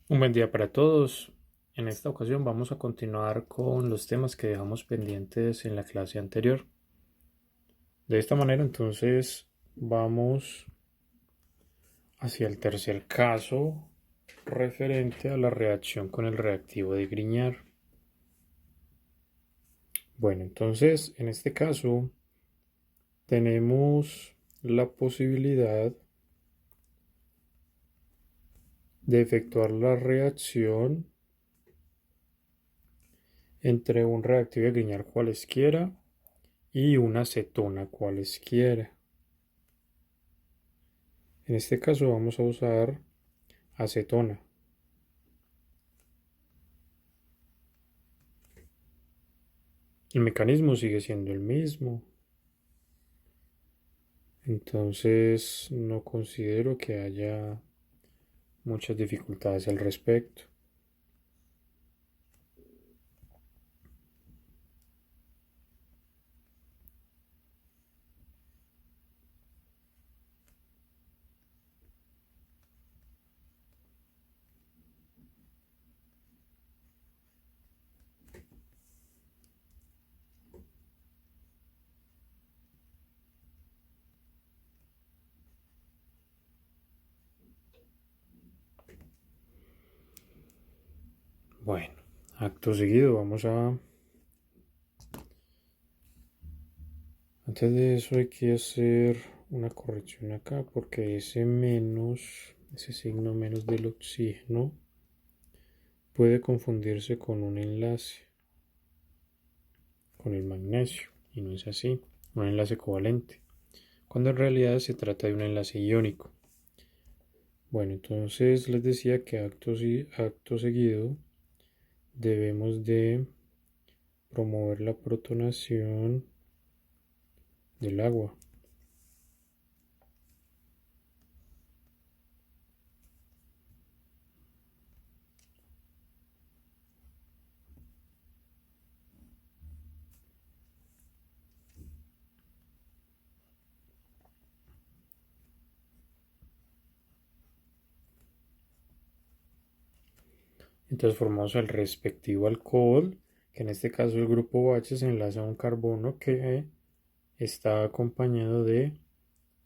Un buen día para todos. En esta ocasión vamos a continuar con los temas que dejamos pendientes en la clase anterior. De esta manera, entonces, vamos hacia el tercer caso referente a la reacción con el reactivo de Grignard. Bueno, entonces, en este caso, tenemos la posibilidad de efectuar la reacción entre un reactivo de Grignard cualesquiera y una acetona cualesquiera. En este caso vamos a usar acetona. El mecanismo sigue siendo el mismo, entonces no considero que haya muchas dificultades al respecto. Bueno, acto seguido antes de eso hay que hacer una corrección acá porque ese signo menos del oxígeno puede confundirse con un enlace, con el magnesio, y no es así, un enlace covalente, cuando en realidad se trata de un enlace iónico. Bueno, entonces les decía que acto seguido debemos de promover la protonación del agua. Entonces formamos el respectivo alcohol, que en este caso el grupo OH se enlaza a un carbono que está acompañado de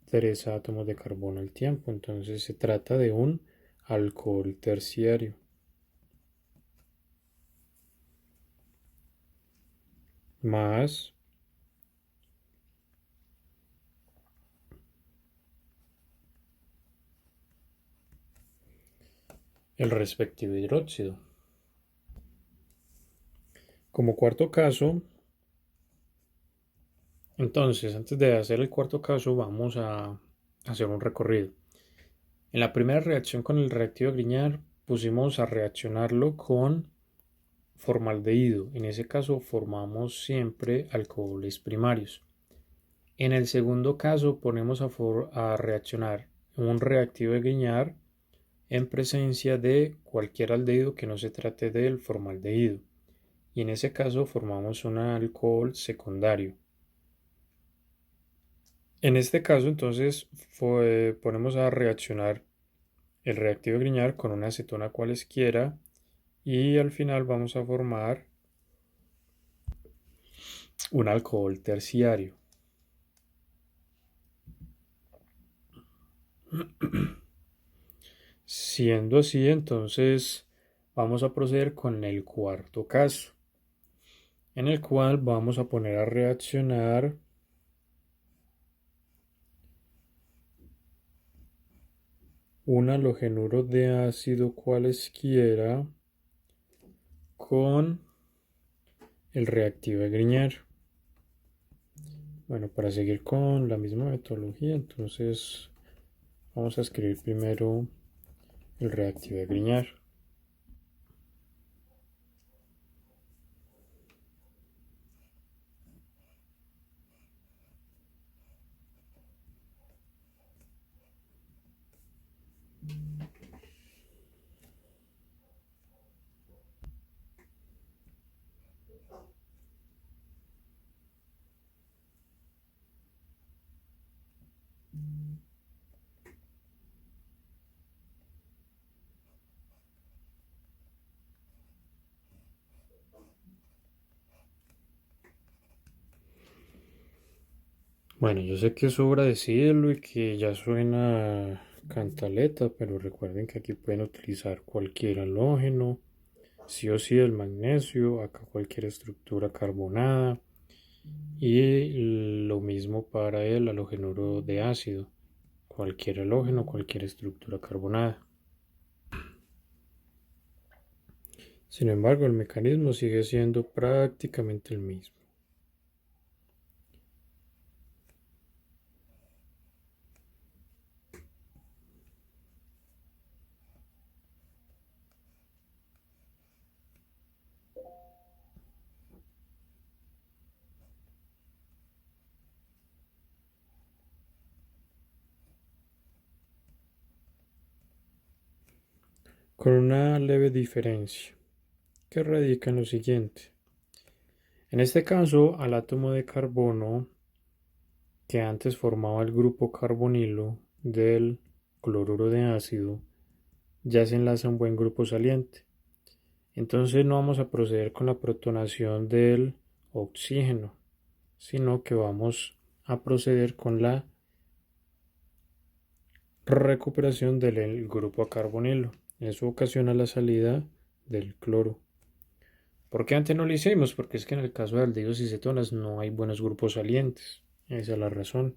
3 átomos de carbono al tiempo. Entonces se trata de un alcohol terciario. Más el respectivo hidróxido. Como cuarto caso, entonces antes de hacer el cuarto caso vamos a hacer un recorrido. En la primera reacción con el reactivo de Grignard pusimos a reaccionarlo con formaldehído. En ese caso formamos siempre alcoholes primarios. En el segundo caso ponemos a reaccionar un reactivo de Grignard en presencia de cualquier aldehído que no se trate del formaldehído. Y en ese caso formamos un alcohol secundario. En este caso entonces ponemos a reaccionar el reactivo de Grignard con una acetona cualesquiera y al final vamos a formar un alcohol terciario. Siendo así, entonces vamos a proceder con el cuarto caso, en el cual vamos a poner a reaccionar un halogenuro de ácido cualesquiera con el reactivo de Grignard. Bueno, para seguir con la misma metodología, entonces vamos a escribir primero el reactivo de Grignard. Bueno, yo sé que sobra decirlo y que ya suena cantaleta, pero recuerden que aquí pueden utilizar cualquier halógeno, sí o sí el magnesio, acá cualquier estructura carbonada y lo mismo para el halogenuro de ácido, cualquier halógeno, cualquier estructura carbonada. Sin embargo, el mecanismo sigue siendo prácticamente el mismo. Con una leve diferencia, que radica en lo siguiente. En este caso, al átomo de carbono, que antes formaba el grupo carbonilo del cloruro de ácido, ya se enlaza un buen grupo saliente. Entonces no vamos a proceder con la protonación del oxígeno, sino que vamos a proceder con la recuperación del grupo carbonilo. Eso ocasiona la salida del cloro. ¿Por qué antes no lo hicimos? Porque es que en el caso de aldehídos y cetonas no hay buenos grupos salientes. Esa es la razón.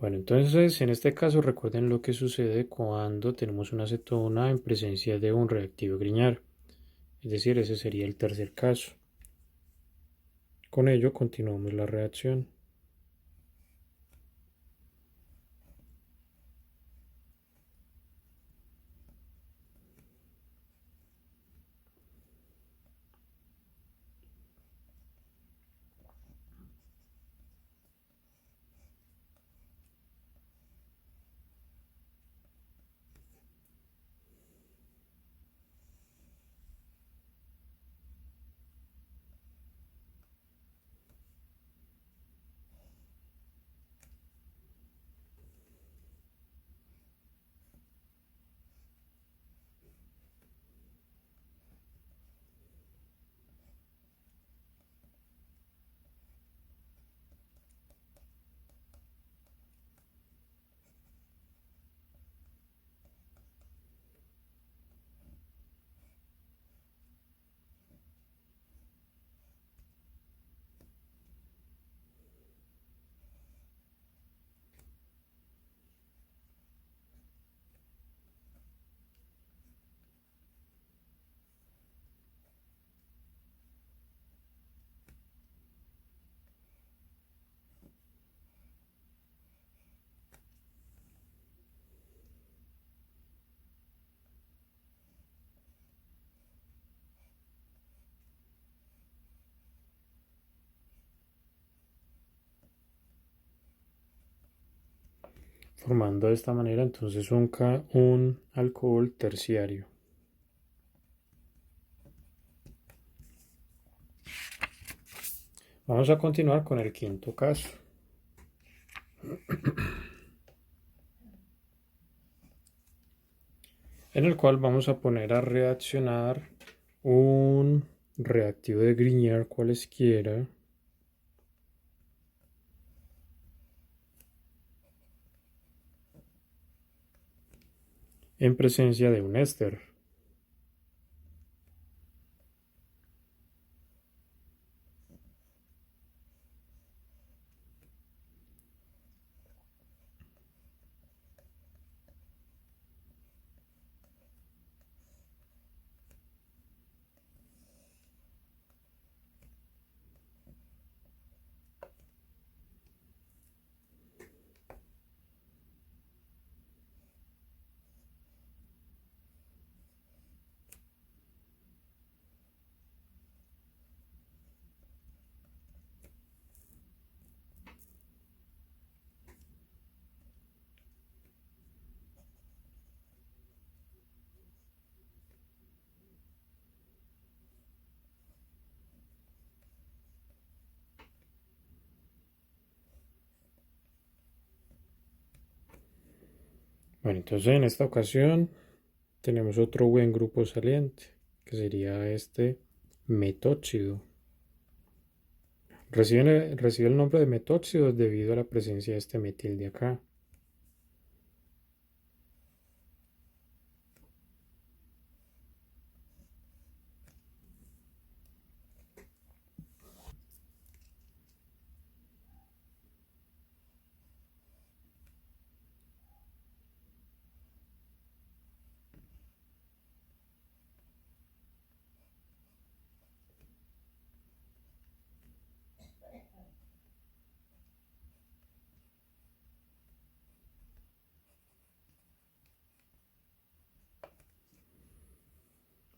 Bueno, entonces en este caso recuerden lo que sucede cuando tenemos una acetona en presencia de un reactivo Grignard. Es decir, ese sería el tercer caso. Con ello continuamos la reacción. Formando de esta manera entonces un alcohol terciario. Vamos a continuar con el quinto caso. En el cual vamos a poner a reaccionar un reactivo de Grignard cualesquiera en presencia de un éster. Bueno, entonces en esta ocasión tenemos otro buen grupo saliente, que sería este metóxido. Recibe el nombre de metóxido debido a la presencia de este metil de acá.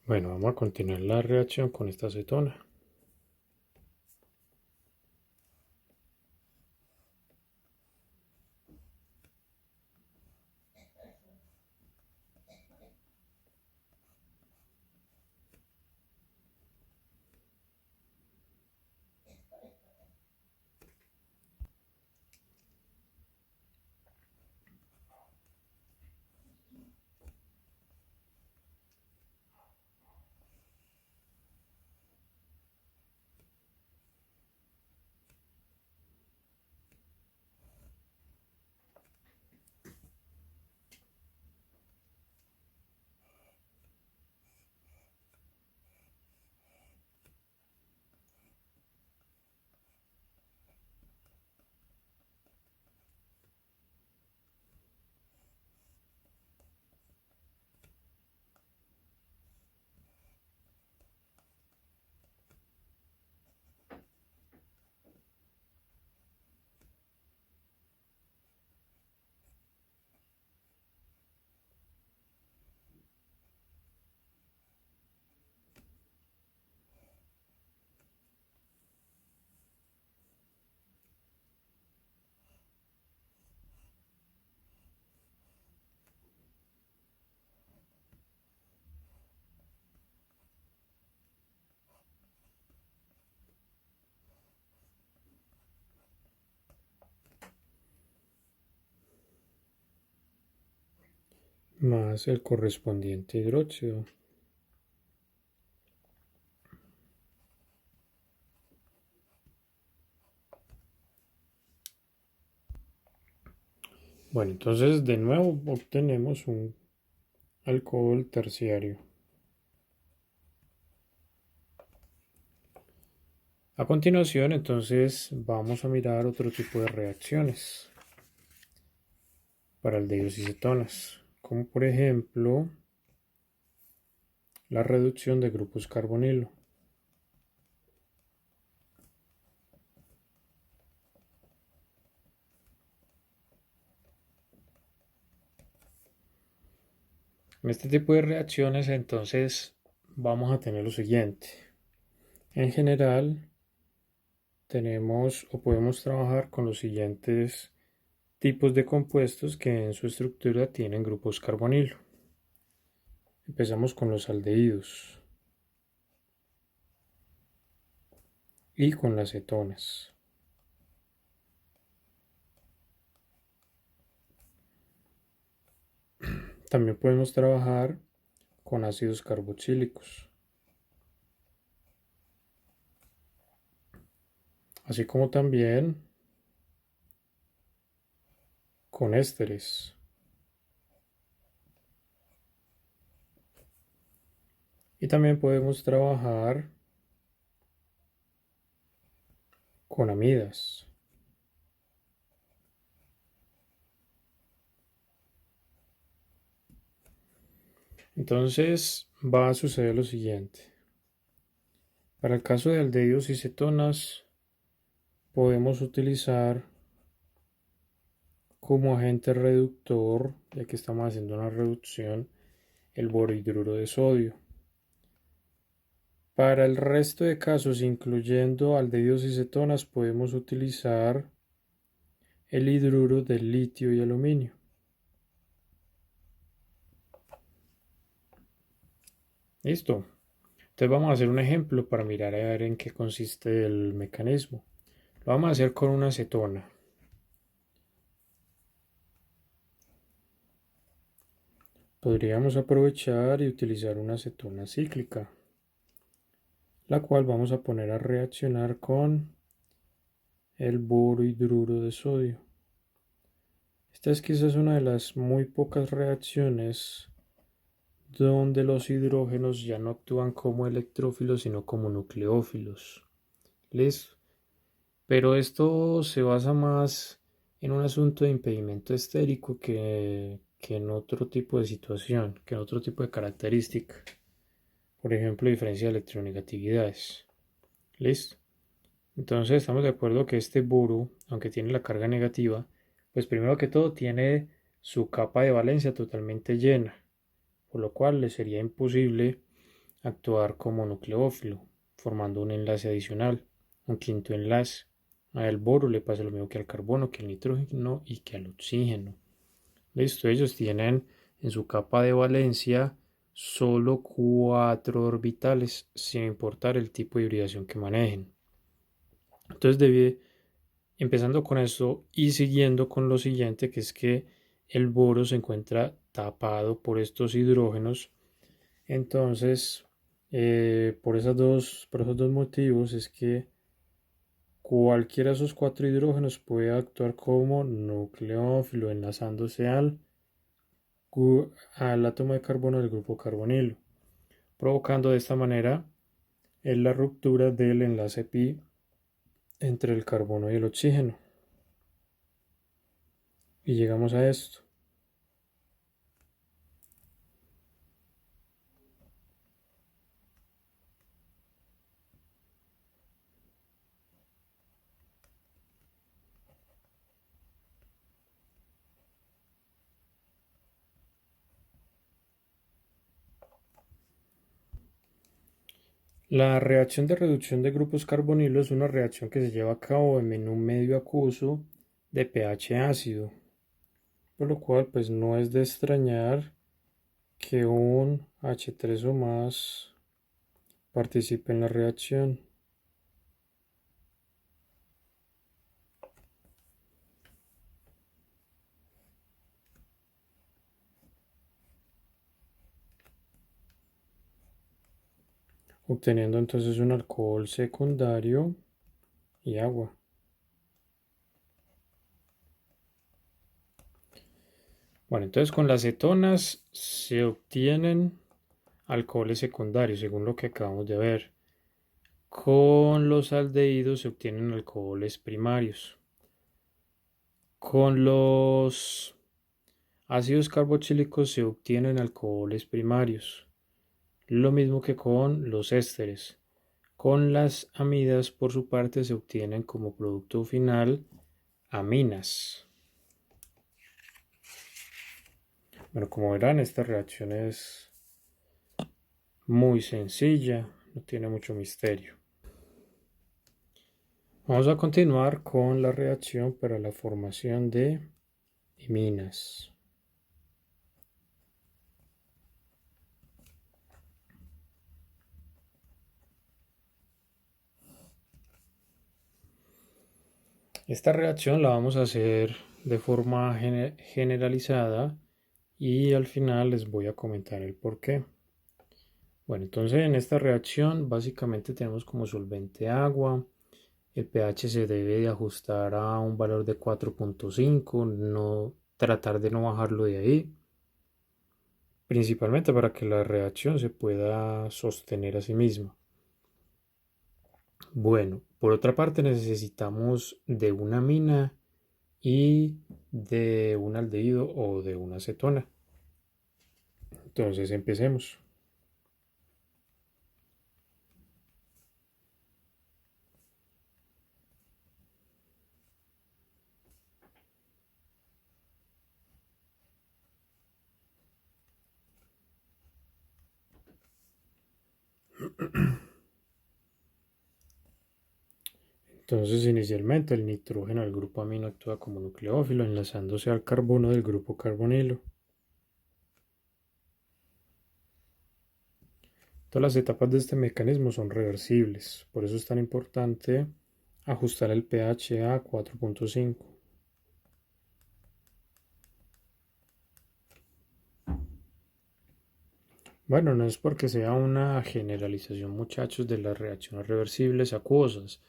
Bueno, vamos a continuar la reacción con esta acetona. Más el correspondiente hidróxido. Bueno, entonces de nuevo obtenemos un alcohol terciario. A continuación, entonces, vamos a mirar otro tipo de reacciones para aldehídos y cetonas, como por ejemplo la reducción de grupos carbonilo. En este tipo de reacciones, entonces, vamos a tener lo siguiente. En general, tenemos o podemos trabajar con los siguientes tipos de compuestos que en su estructura tienen grupos carbonilo. Empezamos con los aldehídos y con las cetonas. También podemos trabajar con ácidos carboxílicos, así como también con ésteres. Y también podemos trabajar con amidas. Entonces va a suceder lo siguiente. Para el caso de aldehídos y cetonas, podemos utilizar como agente reductor, ya que estamos haciendo una reducción, el borhidruro de sodio. Para el resto de casos, incluyendo aldehídos y cetonas, podemos utilizar el hidruro de litio y aluminio. Listo. Entonces vamos a hacer un ejemplo para mirar a ver en qué consiste el mecanismo. Lo vamos a hacer con una acetona. podríamos aprovechar y utilizar una acetona cíclica, la cual vamos a poner a reaccionar con el borohidruro de sodio. Esta es quizás una de las muy pocas reacciones donde los hidrógenos ya no actúan como electrófilos sino como nucleófilos. ¿Listo? Pero esto se basa más en un asunto de impedimento estérico que en otro tipo de situación, que en otro tipo de característica. Por ejemplo, diferencia de electronegatividades. ¿Listo? Entonces estamos de acuerdo que este boro, aunque tiene la carga negativa, pues primero que todo tiene su capa de valencia totalmente llena, por lo cual le sería imposible actuar como nucleófilo, formando un enlace adicional, un quinto enlace. Al boro le pasa lo mismo que al carbono, que al nitrógeno y que al oxígeno. Listo, ellos tienen en su capa de valencia solo 4 orbitales, sin importar el tipo de hibridación que manejen. Entonces, empezando con esto y siguiendo con lo siguiente, que es que el boro se encuentra tapado por estos hidrógenos. Entonces, por esos dos motivos es que cualquiera de esos 4 hidrógenos puede actuar como nucleófilo, enlazándose al átomo de carbono del grupo carbonilo, provocando de esta manera la ruptura del enlace pi entre el carbono y el oxígeno. Y llegamos a esto. La reacción de reducción de grupos carbonilo es una reacción que se lleva a cabo en un medio acuoso de pH ácido, por lo cual pues no es de extrañar que un H3 o más participe en la reacción. Obteniendo entonces un alcohol secundario y agua. Bueno, entonces con las cetonas se obtienen alcoholes secundarios, según lo que acabamos de ver. Con los aldehídos se obtienen alcoholes primarios. Con los ácidos carboxílicos se obtienen alcoholes primarios. Lo mismo que con los ésteres. Con las amidas, por su parte, se obtienen como producto final aminas. Bueno, como verán, esta reacción es muy sencilla, no tiene mucho misterio. Vamos a continuar con la reacción para la formación de iminas. Esta reacción la vamos a hacer de forma generalizada y al final les voy a comentar el por qué. Bueno, entonces en esta reacción básicamente tenemos como solvente agua. El pH se debe de ajustar a un valor de 4.5, no tratar de no bajarlo de ahí, principalmente para que la reacción se pueda sostener a sí misma. Bueno, por otra parte necesitamos de una amina y de un aldehído o de una acetona. Entonces empecemos. Entonces, inicialmente el nitrógeno del grupo amino actúa como nucleófilo enlazándose al carbono del grupo carbonilo. Todas las etapas de este mecanismo son reversibles, por eso es tan importante ajustar el pH a 4.5. . 5. . . . . . . . . . . . . . . . . . . . . . . . . . . . . . . . . . . . . . . . . . . . . . . . . . . . . . . . . . . Bueno, no es porque sea una generalización, muchachos, de las reacciones reversibles acuosas,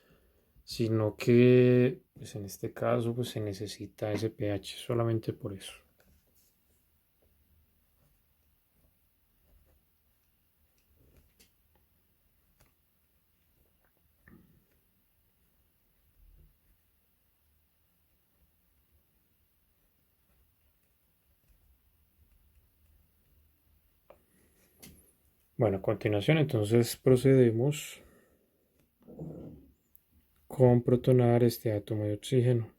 sino que pues en este caso pues se necesita ese pH solamente por eso. Bueno, a continuación entonces procedemos con protonar este átomo de oxígeno.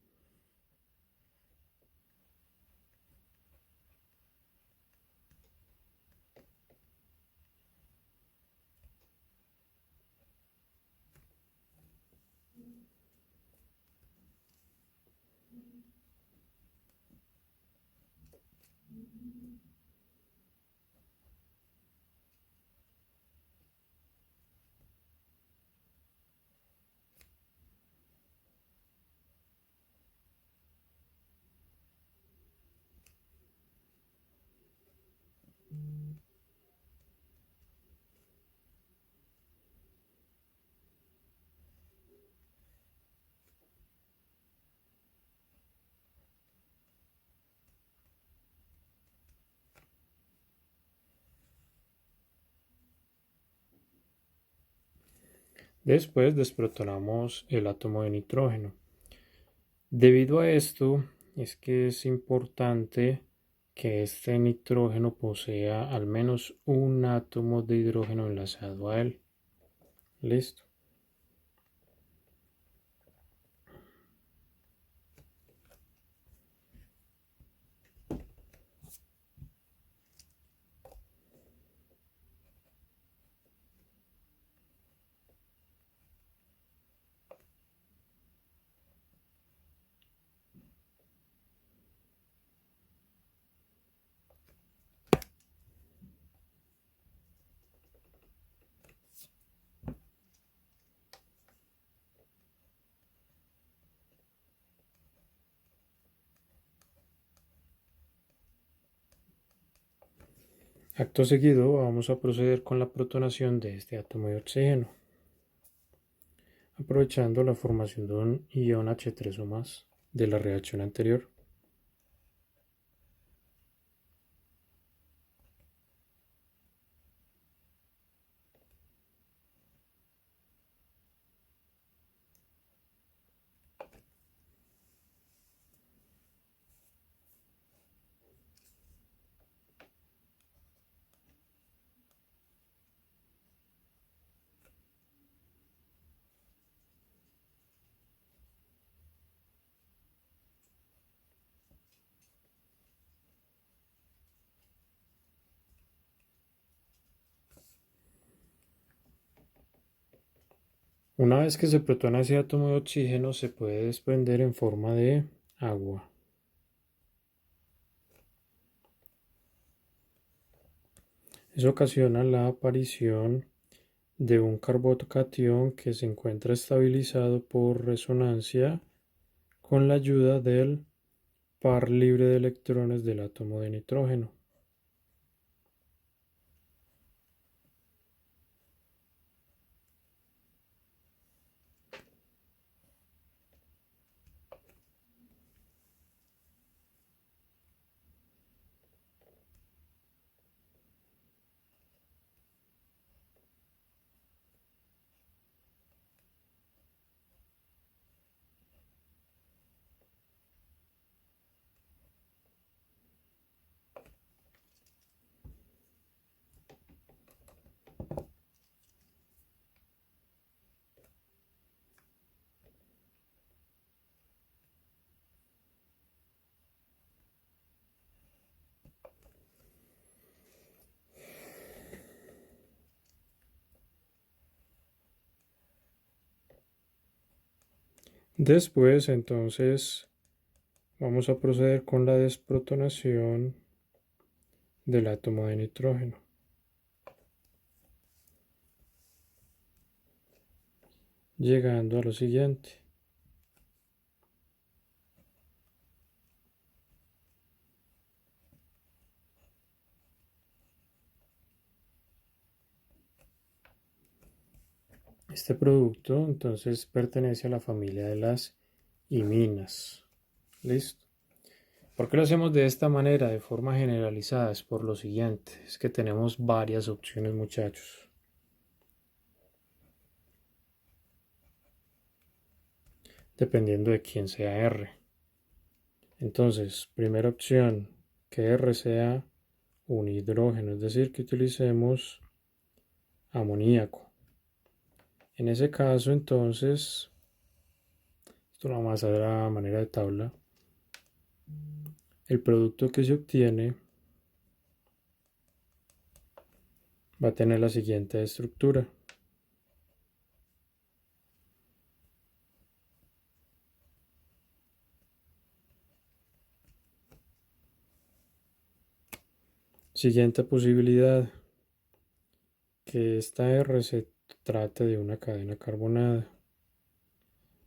Después desprotonamos el átomo de nitrógeno. Debido a esto, es que es importante que este nitrógeno posea al menos un átomo de hidrógeno enlazado a él. Listo. Acto seguido vamos a proceder con la protonación de este átomo de oxígeno, aprovechando la formación de un ion H3 o más de la reacción anterior. Una vez que se protona ese átomo de oxígeno, se puede desprender en forma de agua. Eso ocasiona la aparición de un carbocation que se encuentra estabilizado por resonancia con la ayuda del par libre de electrones del átomo de nitrógeno. Después, entonces, vamos a proceder con la desprotonación del átomo de nitrógeno, llegando a lo siguiente. Este producto entonces pertenece a la familia de las iminas. ¿Listo? ¿Por qué lo hacemos de esta manera, de forma generalizada? Es por lo siguiente, es que tenemos varias opciones, muchachos. Dependiendo de quién sea R. Entonces, primera opción, que R sea un hidrógeno, es decir, que utilicemos amoníaco. En ese caso, entonces, esto nada más a la manera de tabla, el producto que se obtiene va a tener la siguiente estructura. Siguiente posibilidad, que esta R se trate de una cadena carbonada,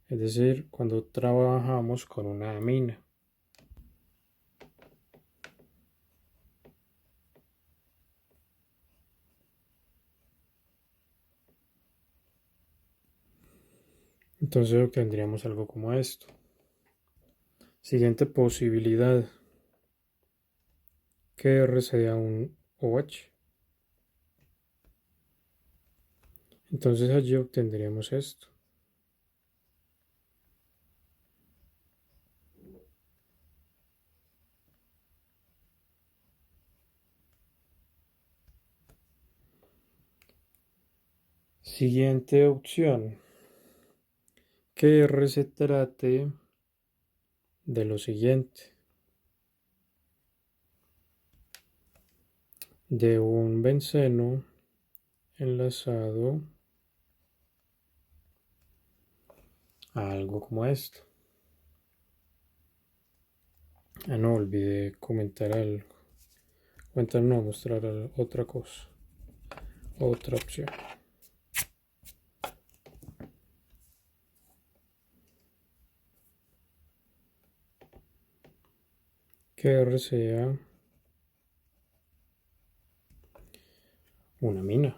es decir, cuando trabajamos con una amina. Entonces obtendríamos algo como esto. Siguiente posibilidad, que R sea un OH. Entonces allí obtendríamos esto. Siguiente opción, que R se trate de lo siguiente, de un benceno enlazado a algo como esto. No olvidé comentar algo. No, mostrar otra cosa. Otra opción. Que R sea una mina.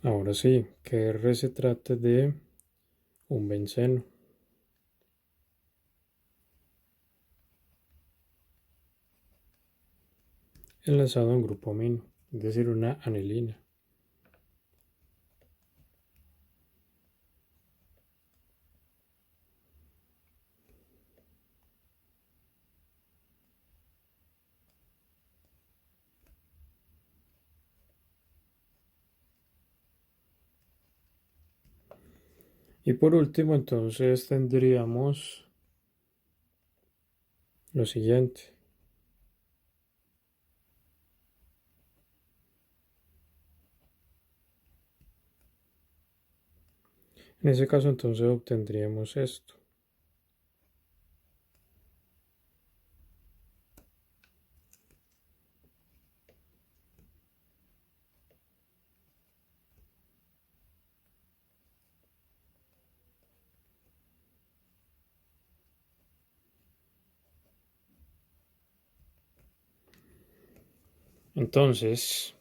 Ahora sí, que R se trate de un benceno enlazado a un grupo amino, es decir, una anilina. Y por último, entonces tendríamos lo siguiente. En ese caso, entonces obtendríamos esto. Entonces,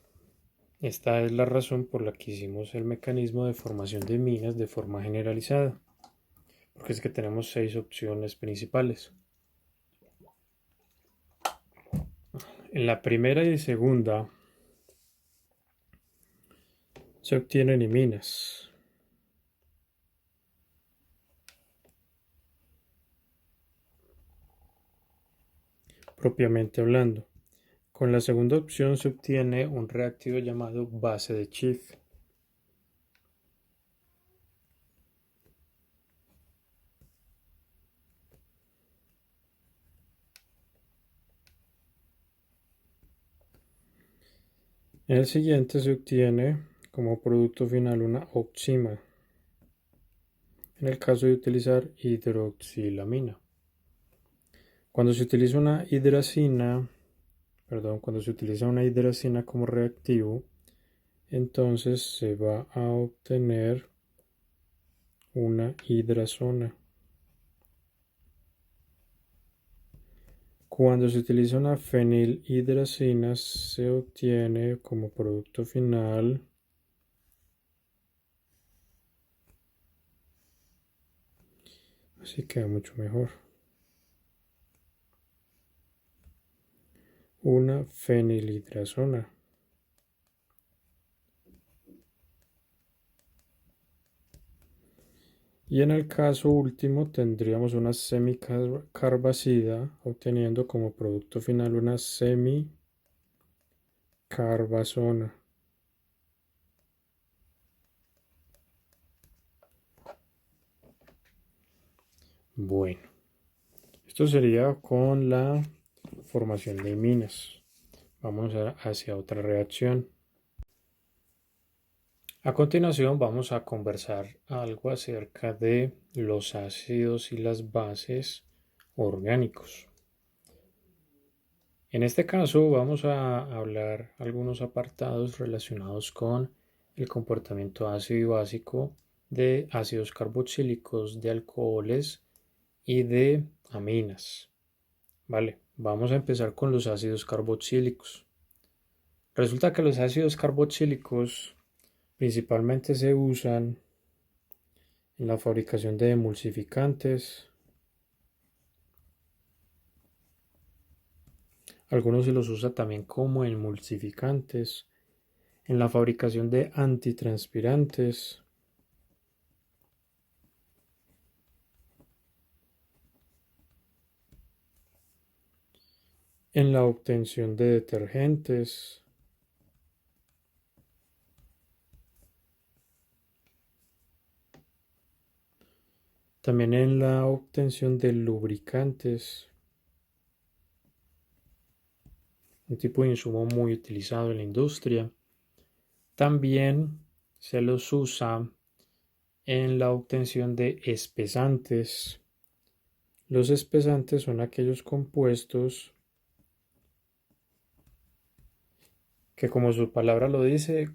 esta es la razón por la que hicimos el mecanismo de formación de minas de forma generalizada, porque es que tenemos 6 opciones principales. En la primera y segunda se obtienen iminas. Propiamente hablando. Con la segunda opción se obtiene un reactivo llamado base de Schiff. En el siguiente se obtiene como producto final una oxima, en el caso de utilizar hidroxilamina. Cuando se utiliza una hidracina, cuando se utiliza una hidracina como reactivo, entonces se va a obtener una hidrazona. Cuando se utiliza una fenilhidracina se obtiene como producto final así queda mucho mejor. Una fenilhidrazona. Y en el caso último tendríamos una semicarbazida, obteniendo como producto final una semicarbazona. Bueno, esto sería con la formación de iminas. Vamos hacia otra reacción. A continuación vamos a conversar algo acerca de los ácidos y las bases orgánicos. En este caso vamos a hablar algunos apartados relacionados con el comportamiento ácido y básico de ácidos carboxílicos, de alcoholes y de aminas. Vale, vamos a empezar con los ácidos carboxílicos. Resulta que los ácidos carboxílicos principalmente se usan en la fabricación de emulsificantes. Algunos se los usa también como emulsificantes, en la fabricación de antitranspirantes, en la obtención de detergentes, también en la obtención de lubricantes, un tipo de insumo muy utilizado en la industria. También se los usa en la obtención de espesantes. Los espesantes son aquellos compuestos que, como su palabra lo dice,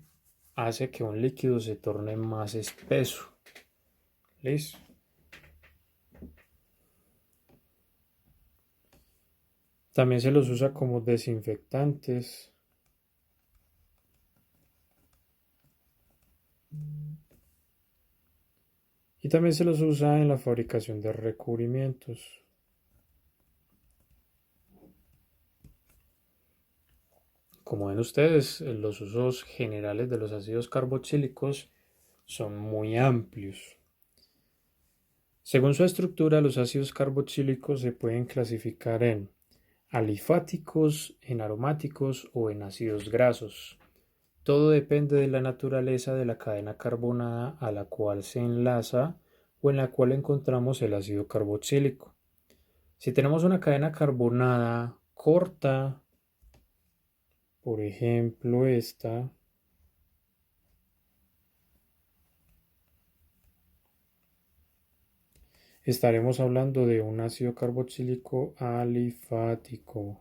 hace que un líquido se torne más espeso. ¿Listo? También se los usa como desinfectantes. Y también se los usa en la fabricación de recubrimientos. Como ven ustedes, los usos generales de los ácidos carboxílicos son muy amplios. Según su estructura, los ácidos carboxílicos se pueden clasificar en alifáticos, en aromáticos o en ácidos grasos. Todo depende de la naturaleza de la cadena carbonada a la cual se enlaza o en la cual encontramos el ácido carboxílico. Si tenemos una cadena carbonada corta, por ejemplo esta, estaremos hablando de un ácido carboxílico alifático.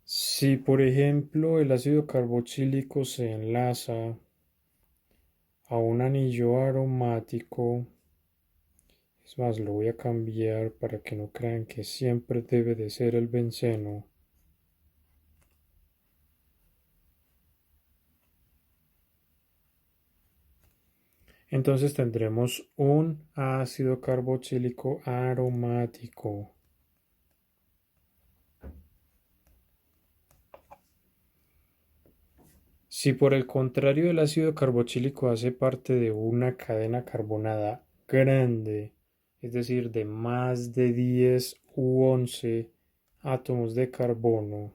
Si por ejemplo el ácido carboxílico se enlaza a un anillo aromático, es más, lo voy a cambiar para que no crean que siempre debe de ser el benceno. Entonces tendremos un ácido carboxílico aromático. Si por el contrario el ácido carboxílico hace parte de una cadena carbonada grande, es decir, de más de 10 u 11 átomos de carbono,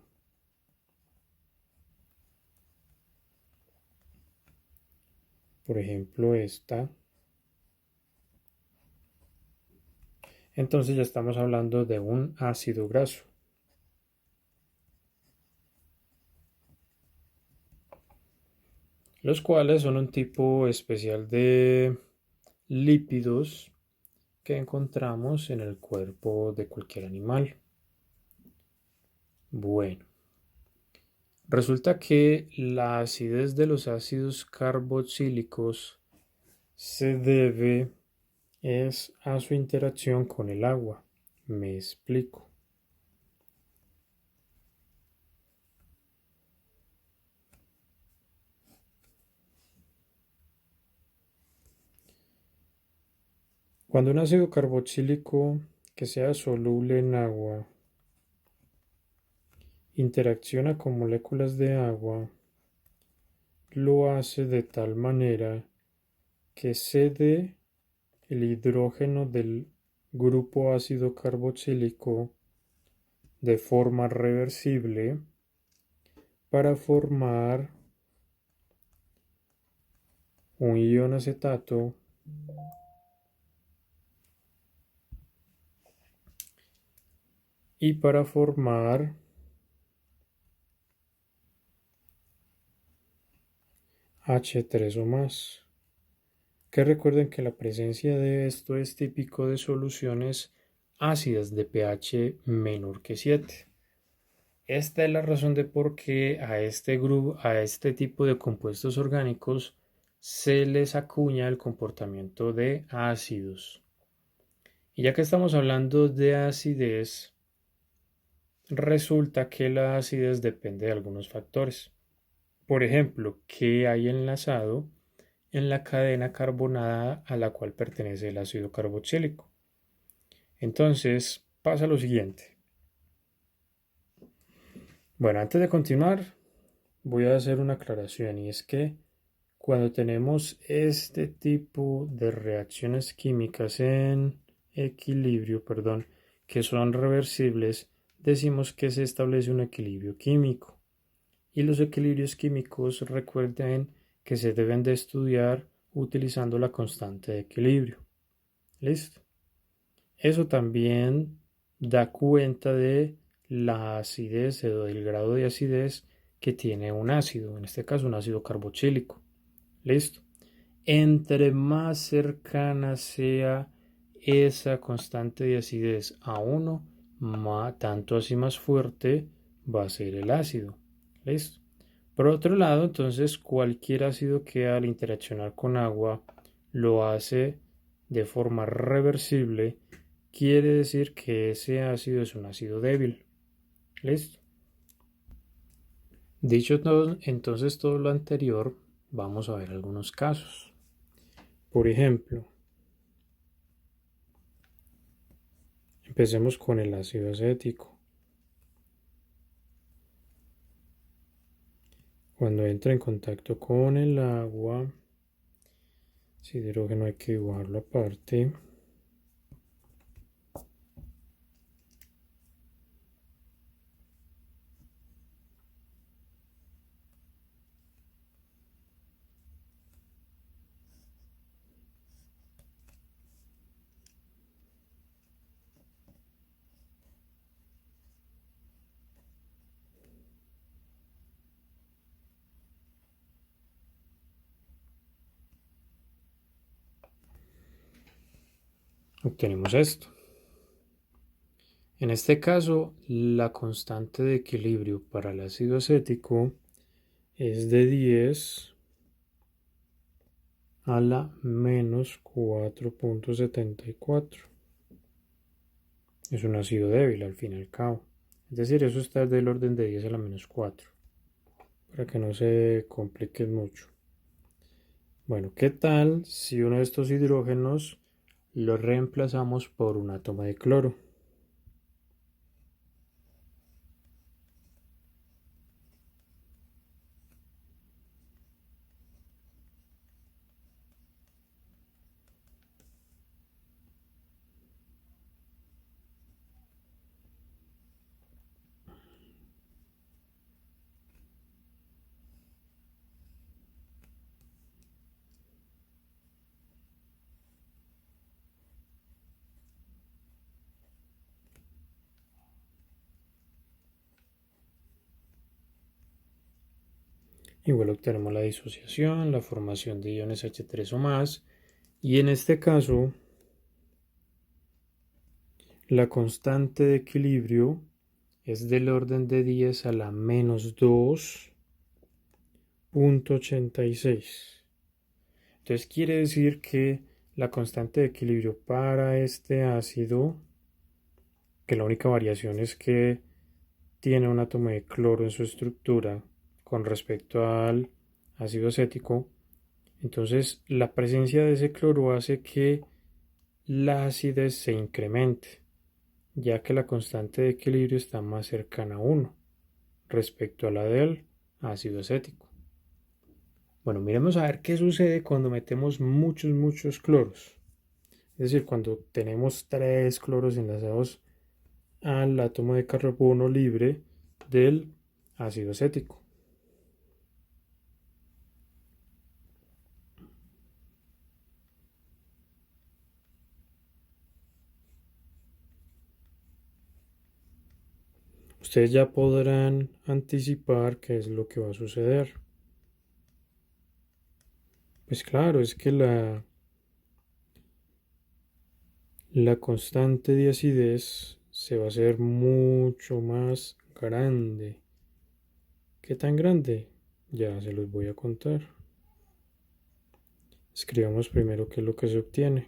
por ejemplo esta, entonces ya estamos hablando de un ácido graso. Los cuales son un tipo especial de lípidos que encontramos en el cuerpo de cualquier animal. Bueno, resulta que la acidez de los ácidos carboxílicos se debe a su interacción con el agua. Me explico. Cuando un ácido carboxílico que sea soluble en agua interacciona con moléculas de agua, lo hace de tal manera que cede el hidrógeno del grupo ácido carboxílico de forma reversible para formar un ion acetato y para formar H3 o más. Que recuerden que la presencia de esto es típico de soluciones ácidas de pH menor que 7. Esta es la razón de por qué a este tipo de compuestos orgánicos se les acuña el comportamiento de ácidos. Y ya que estamos hablando de acidez, resulta que la acidez depende de algunos factores. Por ejemplo, ¿qué hay enlazado en la cadena carbonada a la cual pertenece el ácido carboxílico? Entonces, pasa lo siguiente. Bueno, antes de continuar, voy a hacer una aclaración y es que cuando tenemos este tipo de reacciones químicas en equilibrio, perdón, que son reversibles, decimos que se establece un equilibrio químico. Y los equilibrios químicos, recuerden que se deben de estudiar utilizando la constante de equilibrio. ¿Listo? Eso también da cuenta de la acidez o del grado de acidez que tiene un ácido, en este caso un ácido carboxílico. ¿Listo? Entre más cercana sea esa constante de acidez a 1, tanto así más fuerte va a ser el ácido. ¿Listo? Por otro lado, entonces, cualquier ácido que al interaccionar con agua lo hace de forma reversible, quiere decir que ese ácido es un ácido débil. ¿Listo? Dicho todo, entonces todo lo anterior, vamos a ver algunos casos. Por ejemplo, empecemos con el ácido acético. Cuando entra en contacto con el agua, ese hidrógeno hay que dibujarlo aparte. Obtenemos esto. En este caso, la constante de equilibrio para el ácido acético es de 10 a la menos 4,74. Es un ácido débil al fin y al cabo. Es decir, eso está del orden de 10 a la menos 4, para que no se complique mucho. Bueno, ¿qué tal si uno de estos hidrógenos lo reemplazamos por un átomo de cloro? Igual obtenemos la disociación, la formación de iones H3 o más, y en este caso, la constante de equilibrio es del orden de 10 a la menos 2,86. Entonces quiere decir que la constante de equilibrio para este ácido que la única variación es que tiene un átomo de cloro en su estructura con respecto al ácido acético. Entonces, la presencia de ese cloro hace que la acidez se incremente, ya que la constante de equilibrio está más cercana a 1 respecto a la del ácido acético. Bueno, miremos a ver qué sucede cuando metemos muchos cloros. Es decir, cuando tenemos 3 cloros enlazados al átomo de carbono libre del ácido acético. Ustedes ya podrán anticipar qué es lo que va a suceder. Pues claro, es que la constante de acidez se va a hacer mucho más grande. ¿Qué tan grande? Ya se los voy a contar. Escribamos primero qué es lo que se obtiene.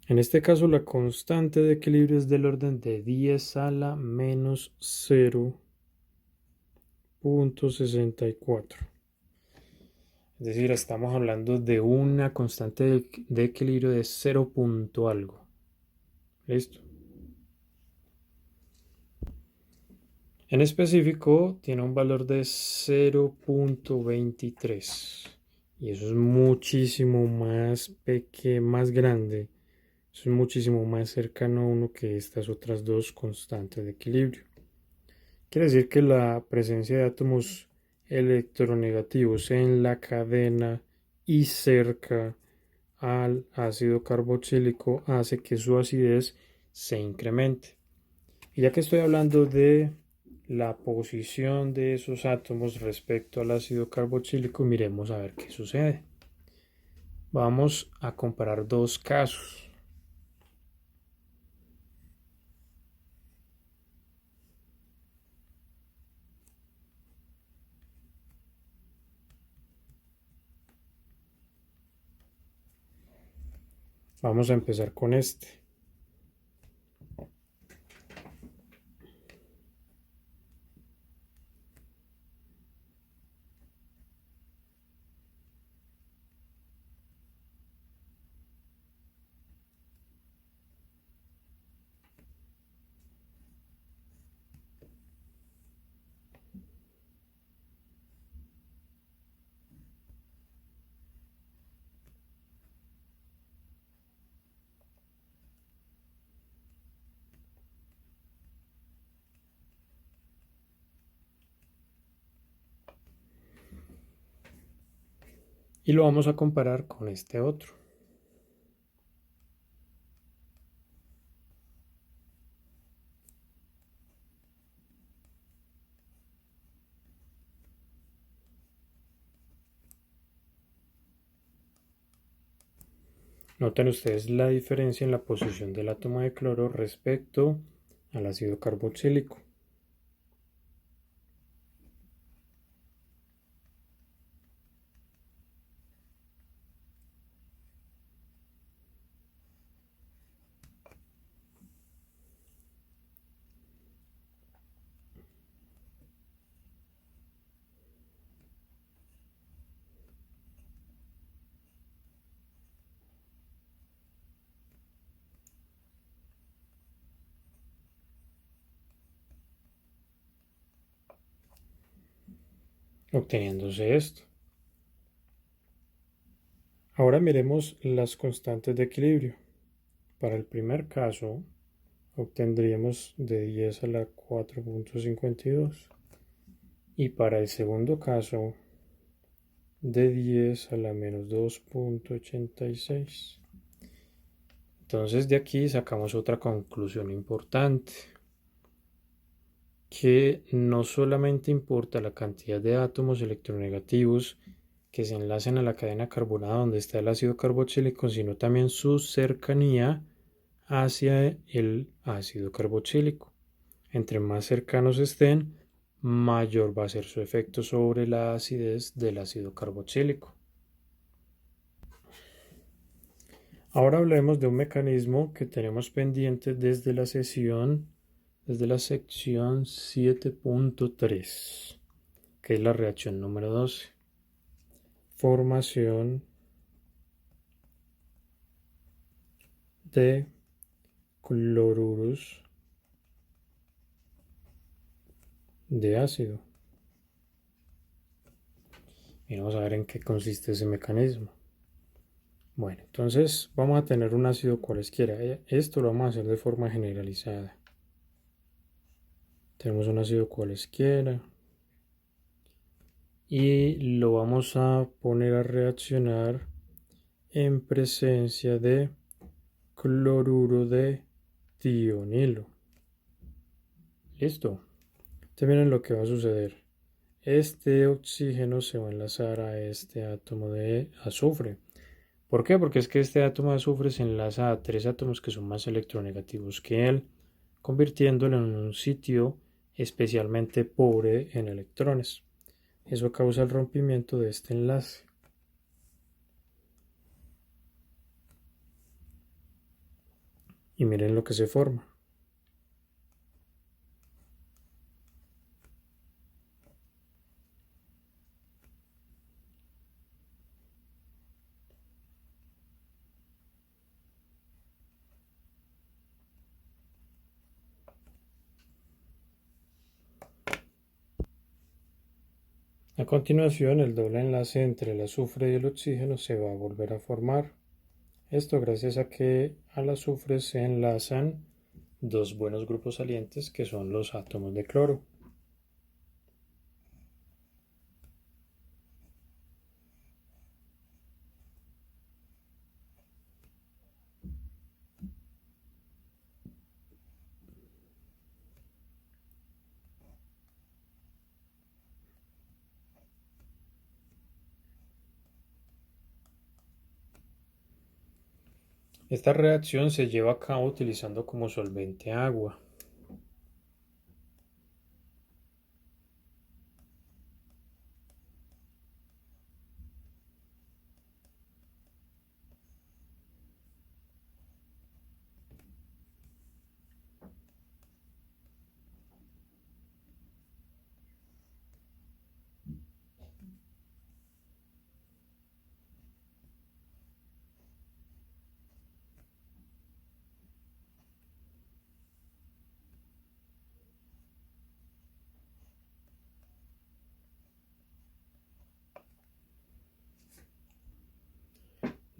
En este caso, la constante de equilibrio es del orden de 10 a la menos 0.64. Es decir, estamos hablando de una constante de equilibrio de 0 punto algo. ¿Listo? En específico, tiene un valor de 0.23. Y eso es muchísimo más grande. Eso es muchísimo más cercano a uno que estas otras dos constantes de equilibrio. Quiere decir que la presencia de átomos electronegativos en la cadena y cerca al ácido carboxílico hace que su acidez se incremente. Y ya que estoy hablando de la posición de esos átomos respecto al ácido carboxílico, miremos a ver qué sucede. Vamos a comparar dos casos. Vamos a empezar con este. Y lo vamos a comparar con este otro. Noten ustedes la diferencia en la posición del átomo de cloro respecto al ácido carboxílico. Obteniéndose esto. Ahora miremos las constantes de equilibrio. Para el primer caso, obtendríamos de 10 a la 4.52. Y para el segundo caso, de 10 a la menos 2.86. Entonces de aquí sacamos otra conclusión importante, que no solamente importa la cantidad de átomos electronegativos que se enlacen a la cadena carbonada donde está el ácido carboxílico, sino también su cercanía hacia el ácido carboxílico. Entre más cercanos estén, mayor va a ser su efecto sobre la acidez del ácido carboxílico. Ahora hablemos de un mecanismo que tenemos pendiente desde la sección 7.3, que es la reacción número 12. Formación de cloruros de ácido. Y vamos a ver en qué consiste ese mecanismo. Bueno, entonces vamos a tener un ácido cualesquiera. Esto lo vamos a hacer de forma generalizada. Tenemos un ácido cualesquiera y lo vamos a poner a reaccionar en presencia de cloruro de tionilo. Listo. Entonces miren lo que va a suceder. Este oxígeno se va a enlazar a este átomo de azufre. ¿Por qué? Porque es que este átomo de azufre se enlaza a 3 átomos que son más electronegativos que él, convirtiéndolo en un sitio especialmente pobre en electrones. Eso causa el rompimiento de este enlace. Y miren lo que se forma. A continuación, el doble enlace entre el azufre y el oxígeno se va a volver a formar. Esto gracias a que al azufre se enlazan dos buenos grupos salientes que son los átomos de cloro. Esta reacción se lleva a cabo utilizando como solvente agua.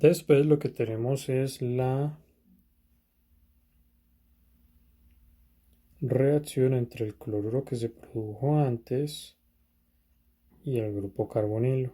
Después lo que tenemos es la reacción entre el cloruro que se produjo antes y el grupo carbonilo.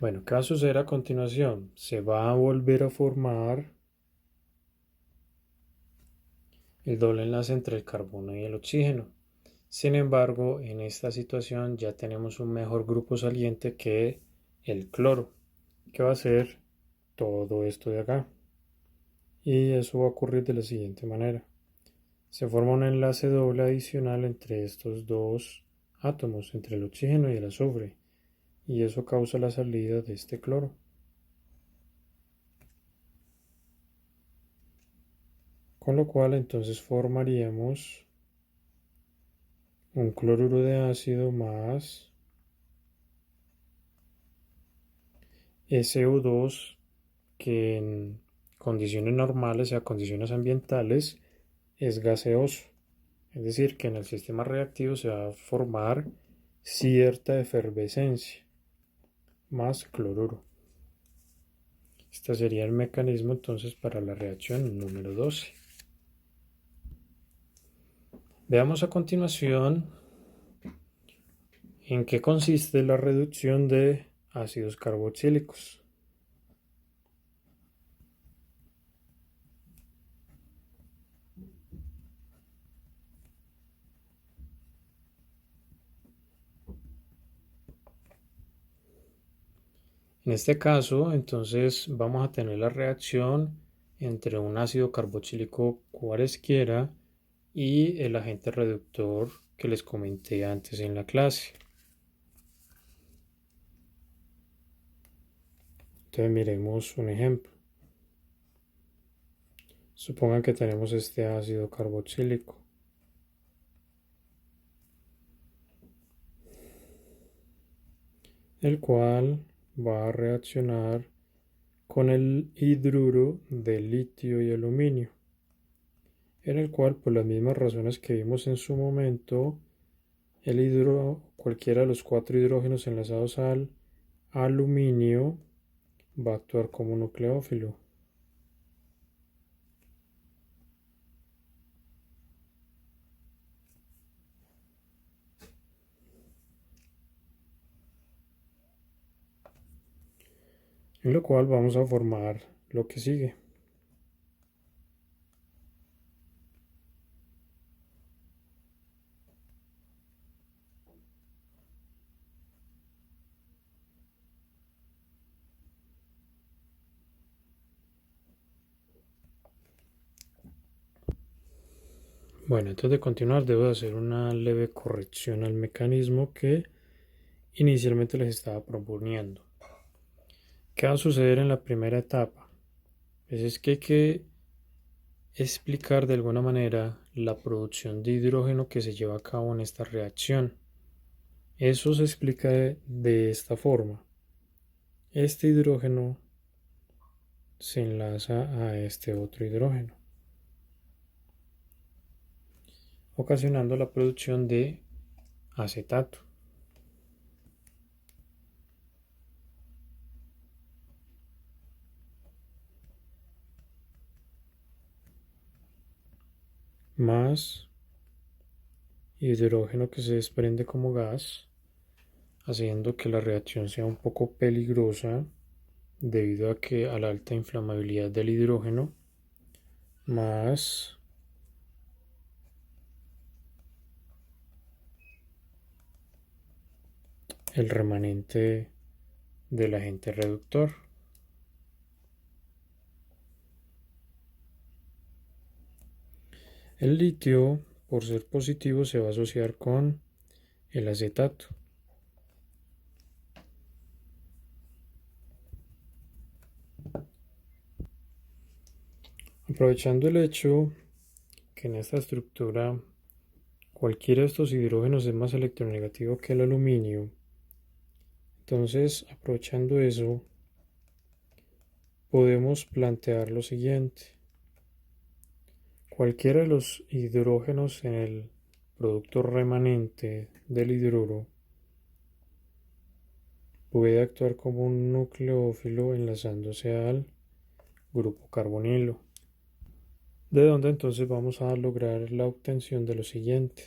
Bueno, ¿qué va a suceder a continuación? Se va a volver a formar el doble enlace entre el carbono y el oxígeno. Sin embargo, en esta situación ya tenemos un mejor grupo saliente que el cloro, que va a ser todo esto de acá. Y eso va a ocurrir de la siguiente manera. Se forma un enlace doble adicional entre estos dos átomos, entre el oxígeno y el azufre, y eso causa la salida de este cloro. Con lo cual entonces formaríamos un cloruro de ácido más SO2 que en condiciones normales y a condiciones ambientales es gaseoso. Es decir, que en el sistema reactivo se va a formar cierta efervescencia más cloruro. Este sería el mecanismo entonces para la reacción número 12. Veamos a continuación en qué consiste la reducción de ácidos carboxílicos. En este caso, entonces, vamos a tener la reacción entre un ácido carboxílico cualesquiera y el agente reductor que les comenté antes en la clase. Entonces miremos un ejemplo. Supongan que tenemos este ácido carboxílico. El cual va a reaccionar con el hidruro de litio y aluminio, en el cual, por las mismas razones que vimos en su momento, el hidruro, cualquiera de los 4 hidrógenos enlazados al aluminio, va a actuar como nucleófilo. En lo cual vamos a formar lo que sigue. Bueno, antes de continuar debo hacer una leve corrección al mecanismo que inicialmente les estaba proponiendo. ¿Qué va a suceder en la primera etapa? Pues es que hay que explicar de alguna manera la producción de hidrógeno que se lleva a cabo en esta reacción. Eso se explica de esta forma. Este hidrógeno se enlaza a este otro hidrógeno, ocasionando la producción de acetato. Más hidrógeno que se desprende como gas, haciendo que la reacción sea un poco peligrosa debido a la alta inflamabilidad del hidrógeno, más el remanente del agente reductor. El litio, por ser positivo, se va a asociar con el acetato. Aprovechando el hecho que en esta estructura cualquiera de estos hidrógenos es más electronegativo que el aluminio, entonces aprovechando eso podemos plantear lo siguiente. Cualquiera de los hidrógenos en el producto remanente del hidruro puede actuar como un nucleófilo enlazándose al grupo carbonilo, de donde entonces vamos a lograr la obtención de lo siguiente.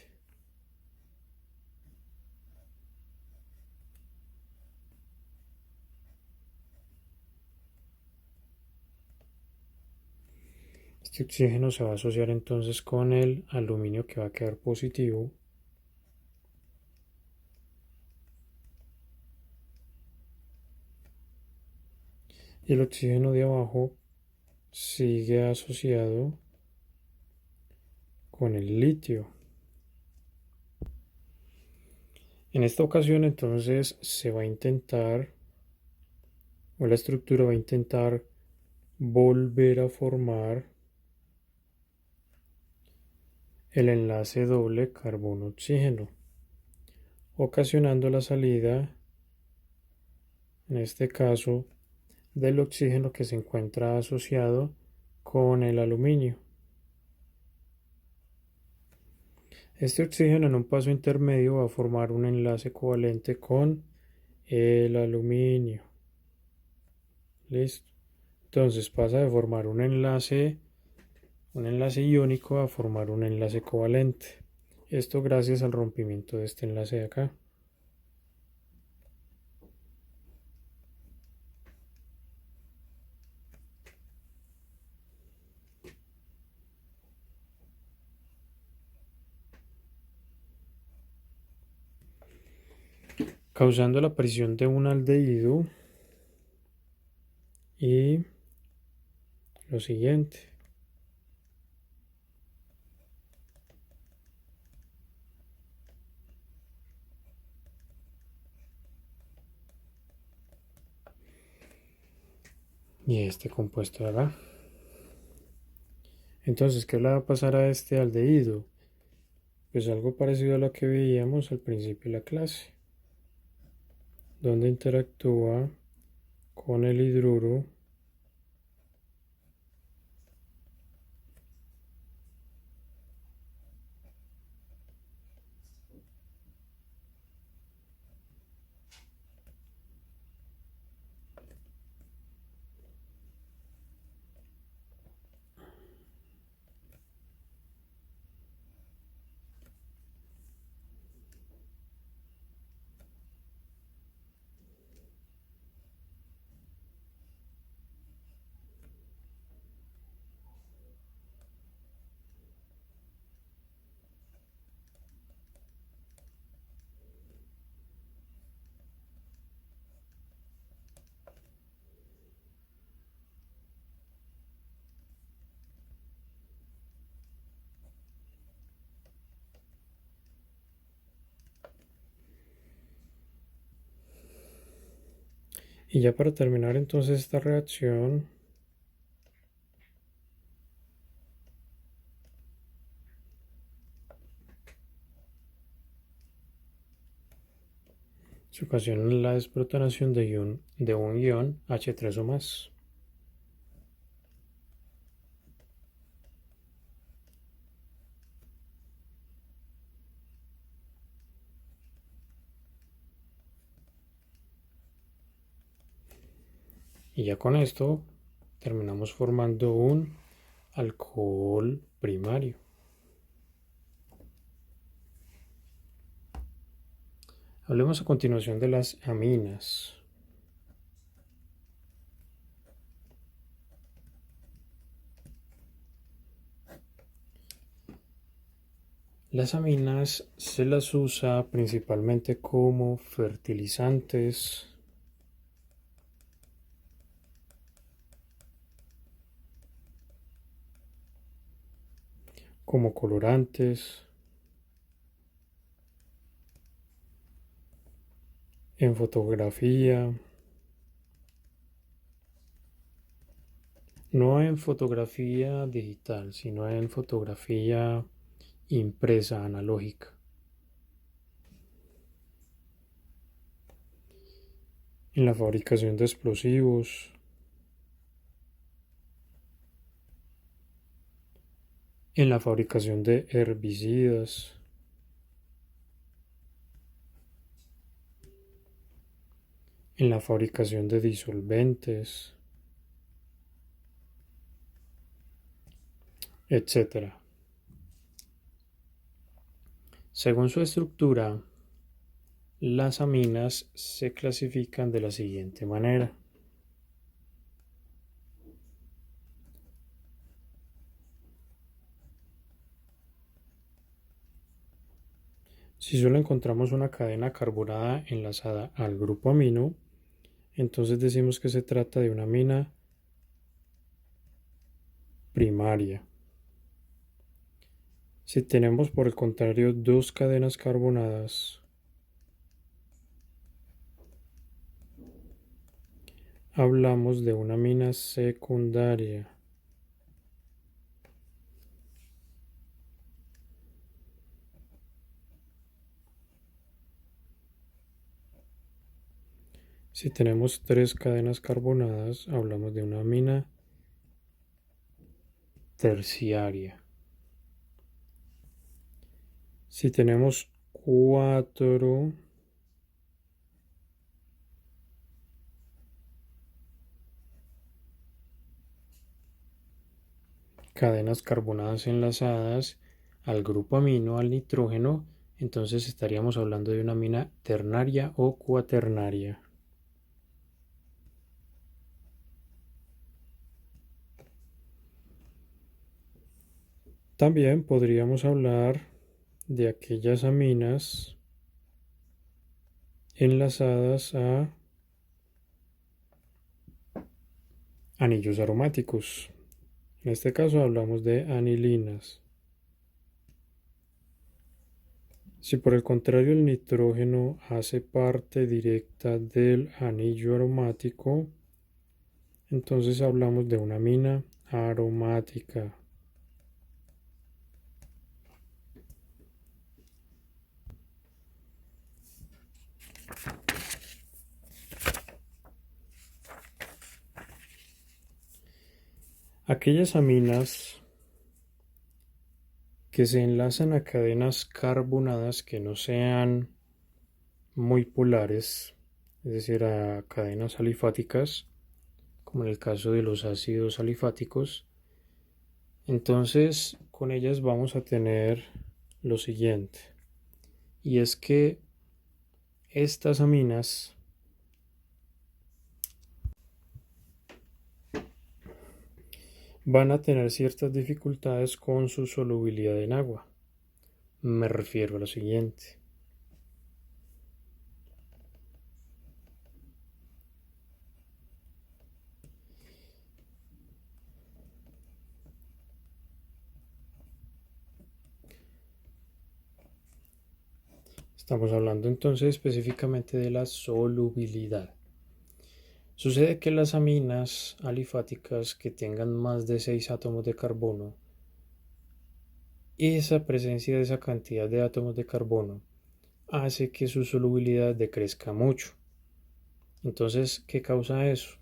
Este oxígeno se va a asociar entonces con el aluminio que va a quedar positivo. Y el oxígeno de abajo sigue asociado con el litio. En esta ocasión entonces se va a intentar, o la estructura va a intentar volver a formar el enlace doble carbono-oxígeno, ocasionando la salida, en este caso, del oxígeno que se encuentra asociado con el aluminio. Este oxígeno en un paso intermedio va a formar un enlace covalente con el aluminio. Listo. Entonces pasa de formar un enlace iónico a formar un enlace covalente. Esto gracias al rompimiento de este enlace de acá. Causando la aparición de un aldehído y lo siguiente. Y este compuesto de acá. Entonces, ¿qué le va a pasar a este aldehído? Pues algo parecido a lo que veíamos al principio de la clase, donde interactúa con el hidruro y ya para terminar entonces esta reacción, se ocasiona la desprotonación de un ion H3 o más. Y ya con esto terminamos formando un alcohol primario. Hablemos a continuación de las aminas. Las aminas se las usa principalmente como fertilizantes, como colorantes, en fotografía, no en fotografía digital, sino en fotografía impresa analógica. En la fabricación de explosivos, en la fabricación de herbicidas, en la fabricación de disolventes, etc. Según su estructura, las aminas se clasifican de la siguiente manera. Si solo encontramos una cadena carbonada enlazada al grupo amino, entonces decimos que se trata de una amina primaria. Si tenemos por el contrario dos cadenas carbonadas, hablamos de una amina secundaria. Si tenemos tres cadenas carbonadas, hablamos de una amina terciaria. Si tenemos cuatro cadenas carbonadas enlazadas, al grupo amino, al nitrógeno, entonces estaríamos hablando de una amina ternaria o cuaternaria. También podríamos hablar de aquellas aminas enlazadas a anillos aromáticos. En este caso hablamos de anilinas. Si por el contrario el nitrógeno hace parte directa del anillo aromático, entonces hablamos de una amina aromática. Aquellas aminas que se enlazan a cadenas carbonadas que no sean muy polares, es decir, a cadenas alifáticas, como en el caso de los ácidos alifáticos, entonces con ellas vamos a tener lo siguiente, y es que estas aminas van a tener ciertas dificultades con su solubilidad en agua. Me refiero a lo siguiente. Estamos hablando entonces específicamente de la solubilidad. Sucede que las aminas alifáticas que tengan más de 6 átomos de carbono, esa presencia de esa cantidad de átomos de carbono hace que su solubilidad decrezca mucho. Entonces, ¿qué causa eso?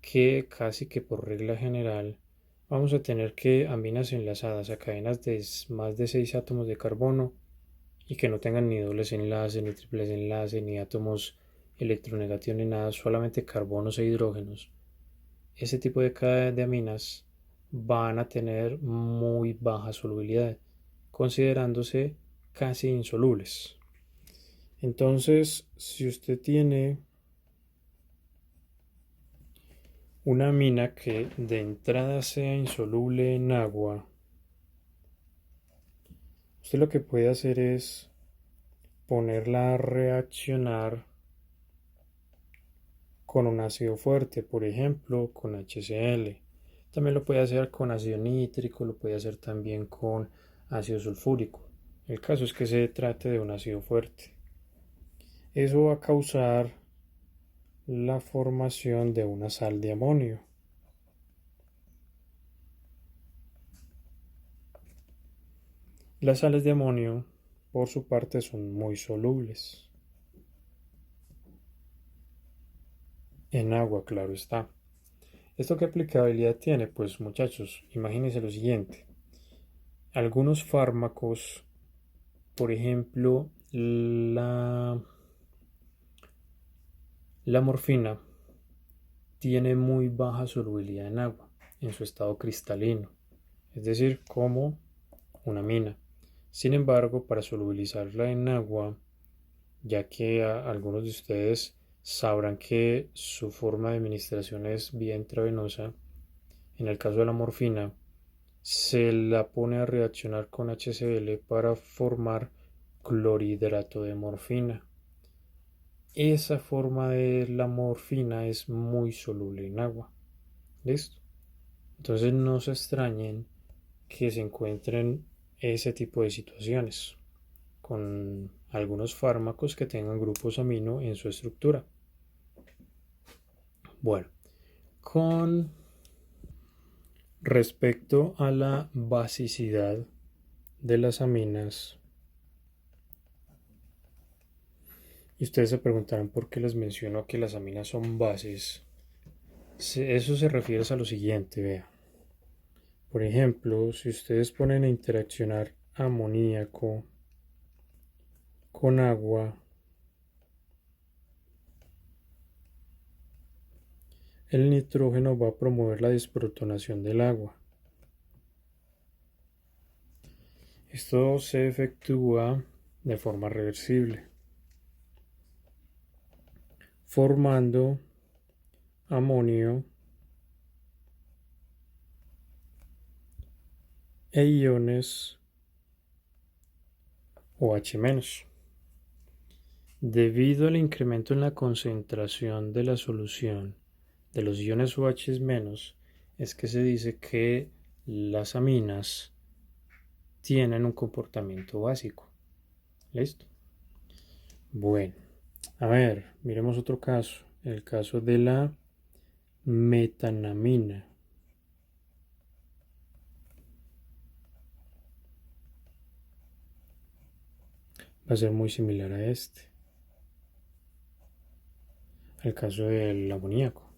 Que casi que por regla general vamos a tener que aminas enlazadas a cadenas de más de 6 átomos de carbono y que no tengan ni dobles enlaces, ni triples enlaces, ni átomos electronegativos, ni nada, solamente carbonos e hidrógenos. Ese tipo de aminas van a tener muy baja solubilidad, considerándose casi insolubles. Entonces, si usted tiene una amina que de entrada sea insoluble en agua, usted lo que puede hacer es ponerla a reaccionar con un ácido fuerte, por ejemplo, con HCl. También lo puede hacer con ácido nítrico, lo puede hacer también con ácido sulfúrico. El caso es que se trate de un ácido fuerte. Eso va a causar la formación de una sal de amonio. Las sales de amonio, por su parte, son muy solubles. En agua, claro está. ¿Esto qué aplicabilidad tiene? Pues muchachos, imagínense lo siguiente. Algunos fármacos, por ejemplo, la morfina, tiene muy baja solubilidad en agua, en su estado cristalino, es decir, como una mina. Sin embargo, para solubilizarla en agua, ya que algunos de ustedes sabrán que su forma de administración es vía intravenosa, en el caso de la morfina, se la pone a reaccionar con HCl para formar clorhidrato de morfina. Esa forma de la morfina es muy soluble en agua. ¿Listo? Entonces no se extrañen que se encuentren ese tipo de situaciones con algunos fármacos que tengan grupos amino en su estructura. Bueno, con respecto a la basicidad de las aminas, y ustedes se preguntarán por qué les menciono que las aminas son bases. Eso se refiere a lo siguiente, vea. Por ejemplo, si ustedes ponen a interaccionar amoníaco con agua, el nitrógeno va a promover la desprotonación del agua. Esto se efectúa de forma reversible, formando amonio e iones OH-. Debido al incremento en la concentración de la solución de los iones OH-, es que se dice que las aminas tienen un comportamiento básico. ¿Listo? Bueno, a ver, miremos otro caso, el caso de la metanamina. Va a ser muy similar a este, al caso del amoníaco.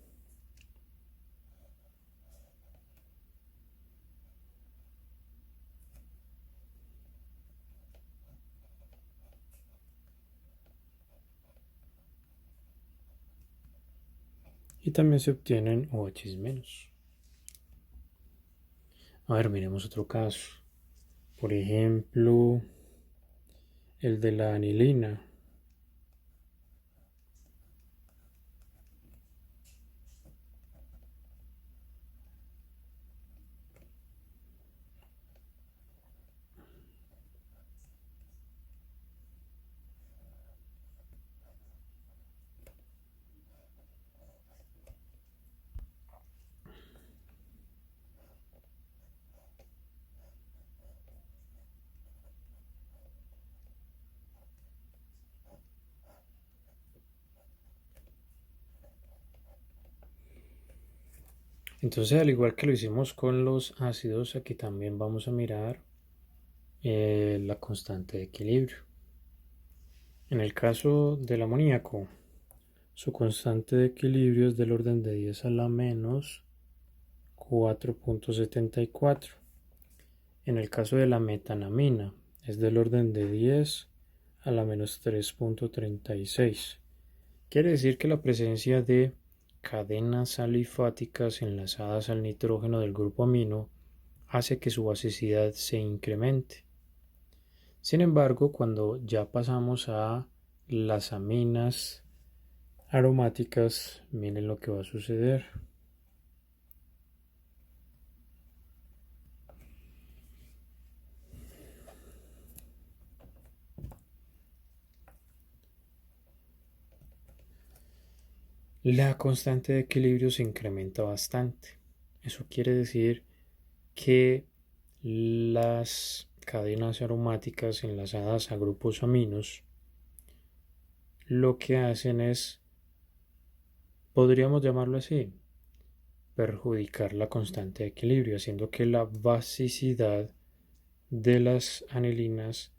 Y también se obtienen OH-. A ver, miremos otro caso. Por ejemplo, el de la anilina. Entonces, al igual que lo hicimos con los ácidos, aquí también vamos a mirar la constante de equilibrio. En el caso del amoníaco, su constante de equilibrio es del orden de 10 a la menos 4.74. En el caso de la metanamina, es del orden de 10 a la menos 3.36. Quiere decir que la presencia de cadenas alifáticas enlazadas al nitrógeno del grupo amino hace que su basicidad se incremente. Sin embargo, cuando ya pasamos a las aminas aromáticas, miren lo que va a suceder. La constante de equilibrio se incrementa bastante. Eso quiere decir que las cadenas aromáticas enlazadas a grupos aminos lo que hacen es, podríamos llamarlo así, perjudicar la constante de equilibrio, haciendo que la basicidad de las anilinas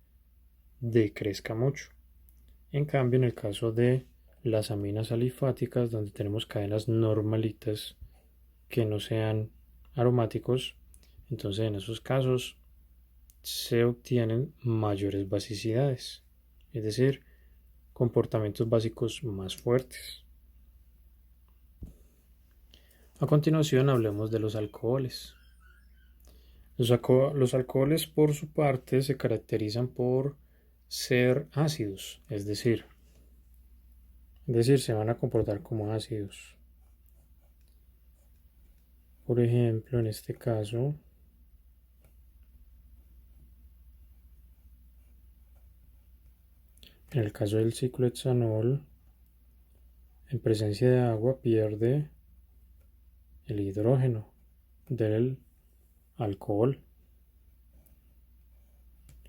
decrezca mucho. En cambio, en el caso de las aminas alifáticas, donde tenemos cadenas normalitas que no sean aromáticos, entonces en esos casos se obtienen mayores basicidades, es decir, comportamientos básicos más fuertes. A continuación hablemos de los alcoholes. Los alcoholes por su parte se caracterizan por ser ácidos, es decir, se van a comportar como ácidos. Por ejemplo, en este caso, en el caso del ciclohexanol, en presencia de agua pierde el hidrógeno del alcohol.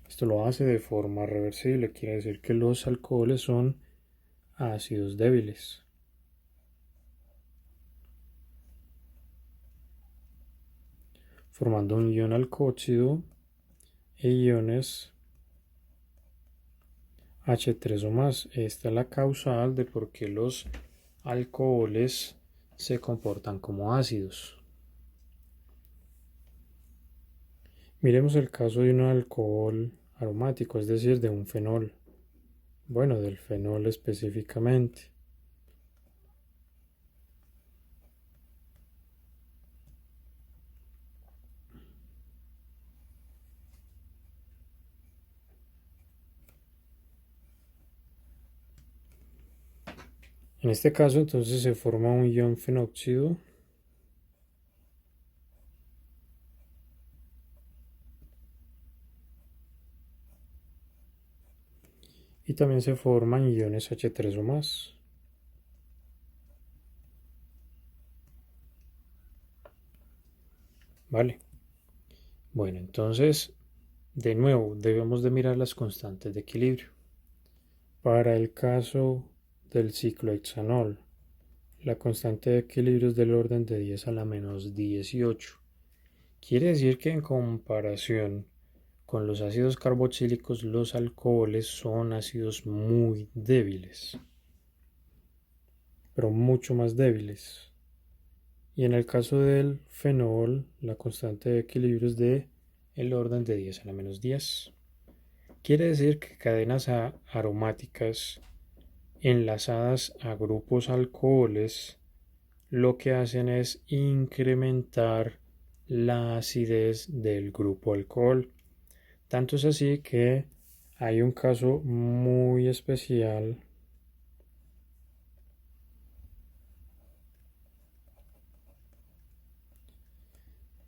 Esto lo hace de forma reversible, quiere decir que los alcoholes son ácidos débiles. Formando un ion alcóxido e iones H3 o más. Esta es la causal de por qué los alcoholes se comportan como ácidos. Miremos el caso de un alcohol aromático, es decir, de un fenol. Bueno, del fenol específicamente. En este caso entonces se forma un ion fenóxido y también se forman iones H3 o más. Vale. Bueno, entonces de nuevo debemos de mirar las constantes de equilibrio. Para el caso del ciclohexanol, la constante de equilibrio es del orden de 10 a la menos 18. Quiere decir que en comparación con los ácidos carboxílicos, los alcoholes son ácidos muy débiles, pero mucho más débiles. Y en el caso del fenol, la constante de equilibrio es de el orden de 10 a la menos 10. Quiere decir que cadenas aromáticas enlazadas a grupos alcoholes lo que hacen es incrementar la acidez del grupo alcohol. Tanto es así que hay un caso muy especial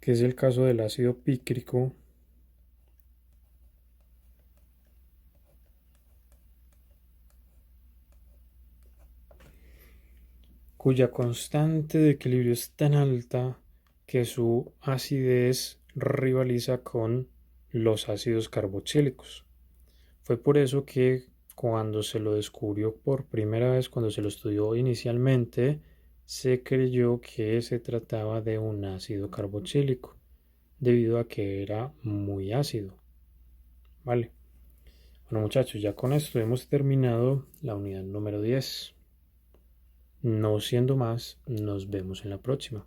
que es el caso del ácido pícrico, cuya constante de equilibrio es tan alta que su acidez rivaliza con los ácidos carboxílicos. Fue por eso que cuando se lo descubrió por primera vez, cuando se lo estudió inicialmente, se creyó que se trataba de un ácido carboxílico, debido a que era muy ácido. Vale. Bueno muchachos, ya con esto hemos terminado la unidad número 10. No siendo más, nos vemos en la próxima.